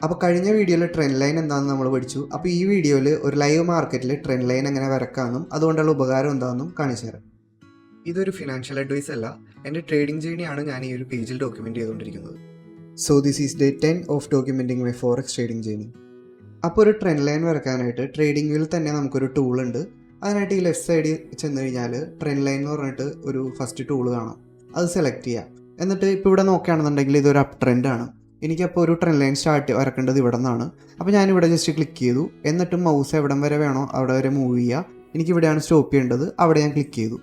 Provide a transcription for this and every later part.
അപ്പോൾ കഴിഞ്ഞ വീഡിയോയിൽ ട്രെൻഡ് ലൈൻ എന്താണെന്ന് നമ്മൾ പഠിച്ചു. അപ്പോൾ ഈ വീഡിയോയിൽ ഒരു ലൈവ് മാർക്കറ്റിൽ ട്രെൻഡ് ലൈൻ എങ്ങനെ വരക്കാമെന്നും അതുകൊണ്ടുള്ള ഉപകാരം എന്താണെന്നും കാണിച്ചു തരാം. ഇതൊരു ഫിനാൻഷ്യൽ അഡ്വൈസ് അല്ല, എൻ്റെ ട്രേഡിംഗ് ജേണിയാണ് ഞാൻ ഈ ഒരു പേജിൽ ഡോക്യുമെൻ്റ് ചെയ്തുകൊണ്ടിരിക്കുന്നത്. So this is day 10 of documenting my forex trading journey. അപ്പോൾ ഒരു ട്രെൻഡ് ലൈൻ വരക്കാനായിട്ട് ട്രേഡിംഗിൽ തന്നെ നമുക്കൊരു ടൂൾ ഉണ്ട്. അതിനായിട്ട് ഈ ലെഫ്റ്റ് സൈഡിൽ ചെന്ന് കഴിഞ്ഞാൽ ട്രെൻഡ് ലൈൻ എന്ന് പറഞ്ഞിട്ട് ഒരു ഫസ്റ്റ് ടൂൾ കാണാം. അത് സെലക്ട് ചെയ്യാം. എന്നിട്ട് ഇപ്പോൾ ഇവിടെ നോക്കുകയാണെന്നുണ്ടെങ്കിൽ ഇതൊരു അപ് ട്രെൻഡാണ്. എനിക്കപ്പോൾ ഒരു ട്രെൻഡ് ലൈൻ വരക്കേണ്ടത് ഇവിടെ നിന്നാണ്. അപ്പോൾ ഞാനിവിടെ ജസ്റ്റ് ക്ലിക്ക് ചെയ്തു. എന്നിട്ട് മൗസ് എവിടം വരെ വേണോ അവിടെ വരെ മൂവ് ചെയ്യുക. എനിക്കിവിടെയാണ് സ്റ്റോപ്പ് ചെയ്യേണ്ടത്, അവിടെ ഞാൻ ക്ലിക്ക് ചെയ്തു.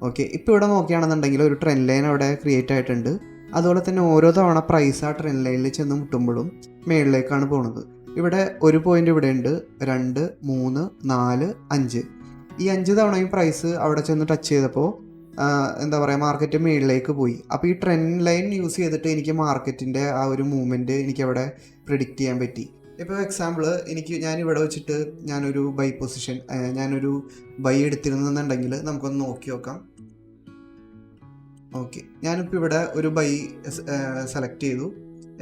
ഓക്കെ, ഇപ്പോൾ ഇവിടെ നോക്കുകയാണെന്നുണ്ടെങ്കിൽ ഒരു ട്രെൻഡ് ലൈൻ അവിടെ ക്രിയേറ്റ് ആയിട്ടുണ്ട്. അതുപോലെ തന്നെ ഓരോ തവണ പ്രൈസ് ആ ട്രെൻഡ് ലൈനിൽ ചെന്ന് മുട്ടുമ്പോഴും മേളിലേക്കാണ് പോകുന്നത്. ഇവിടെ ഒരു പോയിന്റ് ഇവിടെ ഉണ്ട്, 2, 3, 4, 5. ഈ 5 തവണയും പ്രൈസ് അവിടെ ചെന്ന് ടച്ച് ചെയ്തപ്പോൾ എന്താ പറയുക, മാർക്കറ്റ് മുകളിലേക്ക് പോയി. അപ്പോൾ ഈ ട്രെൻഡ് ലൈൻ യൂസ് ചെയ്തിട്ട് എനിക്ക് മാർക്കറ്റിൻ്റെ ആ ഒരു മൂവ്മെൻറ്റ് എനിക്കവിടെ പ്രിഡിക്റ്റ് ചെയ്യാൻ പറ്റി. ഇപ്പോൾ എക്സാമ്പിൾ ഞാനിവിടെ വെച്ചിട്ട് ഞാനൊരു ഞാനൊരു ബൈ എടുത്തിരുന്നെന്നുണ്ടെങ്കിൽ നമുക്കൊന്ന് നോക്കി നോക്കാം. ഓക്കെ, ഞാനിപ്പോൾ ഇവിടെ ഒരു ബൈ സെലക്ട് ചെയ്തു.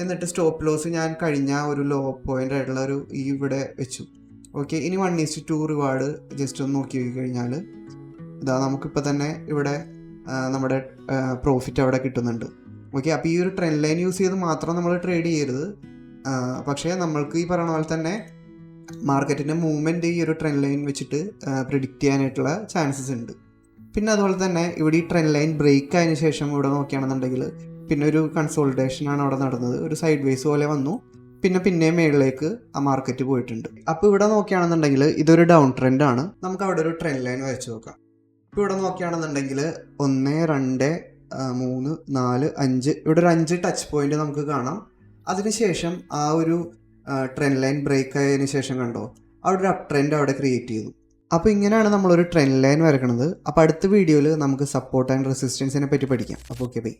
എന്നിട്ട് സ്റ്റോപ്പ് ലോസ് ഞാൻ കഴിഞ്ഞ ഒരു ലോ പോയിൻ്റ് ആയിട്ടുള്ള ഇവിടെ വെച്ചു. ഓക്കെ, ഇനി 1:2 റിവാർഡ് ജസ്റ്റ് ഒന്ന് നോക്കി കഴിഞ്ഞാൽ ഇതാ നമുക്കിപ്പോൾ തന്നെ ഇവിടെ നമ്മുടെ പ്രോഫിറ്റ് അവിടെ കിട്ടുന്നുണ്ട്. ഓക്കെ, അപ്പോൾ ഈ ഒരു ട്രെൻഡ് ലൈൻ യൂസ് ചെയ്ത് മാത്രം നമ്മൾ ട്രേഡ് ചെയ്യരുത്. പക്ഷേ നമ്മൾക്ക് ഈ പറയുന്ന പോലെ തന്നെ മാർക്കറ്റിൻ്റെ മൂവ്മെൻറ്റ് ഈ ഒരു ട്രെൻഡ് ലൈൻ വെച്ചിട്ട് പ്രിഡിക്റ്റ് ചെയ്യാനായിട്ടുള്ള ചാൻസസ് ഉണ്ട്. പിന്നെ അതുപോലെ തന്നെ ഇവിടെ ഈ ട്രെൻഡ് ലൈൻ ബ്രേക്ക് ആയതിനു ശേഷം ഇവിടെ നോക്കുകയാണെന്നുണ്ടെങ്കിൽ പിന്നെ ഒരു കൺസോൾട്ടേഷനാണ് അവിടെ നടന്നത്. ഒരു സൈഡ് വേസ് പോലെ വന്നു, പിന്നെയും മേളിലേക്ക് ആ മാർക്കറ്റ് പോയിട്ടുണ്ട്. അപ്പോൾ ഇവിടെ നോക്കുകയാണെന്നുണ്ടെങ്കിൽ ഇതൊരു ഡൗൺ ട്രെൻഡ് ആണ്. നമുക്ക് അവിടെ ഒരു ട്രെൻഡ് ലൈൻ വരച്ച് നോക്കാം. ഇപ്പോൾ ഇവിടെ നോക്കുകയാണെന്നുണ്ടെങ്കിൽ 1, 2, 3, 4, 5 ഇവിടെ ഒരു 5 ടച്ച് പോയിന്റ് നമുക്ക് കാണാം. അതിനുശേഷം ആ ഒരു ട്രെൻഡ് ലൈൻ ബ്രേക്ക് ആയതിനു ശേഷം കണ്ടോ അവിടെ ഒരു അപ് ട്രെൻഡ് അവിടെ ക്രിയേറ്റ് ചെയ്തു. അപ്പോൾ ഇങ്ങനെയാണ് നമ്മളൊരു ട്രെൻഡ് ലൈൻ വരക്കുന്നത്. അപ്പോൾ അടുത്ത വീഡിയോയിൽ നമുക്ക് സപ്പോർട്ട് ആൻഡ് റെസിസ്റ്റൻസിനെ പറ്റി പഠിക്കാം. അപ്പോൾ ഓക്കെ, ബൈ.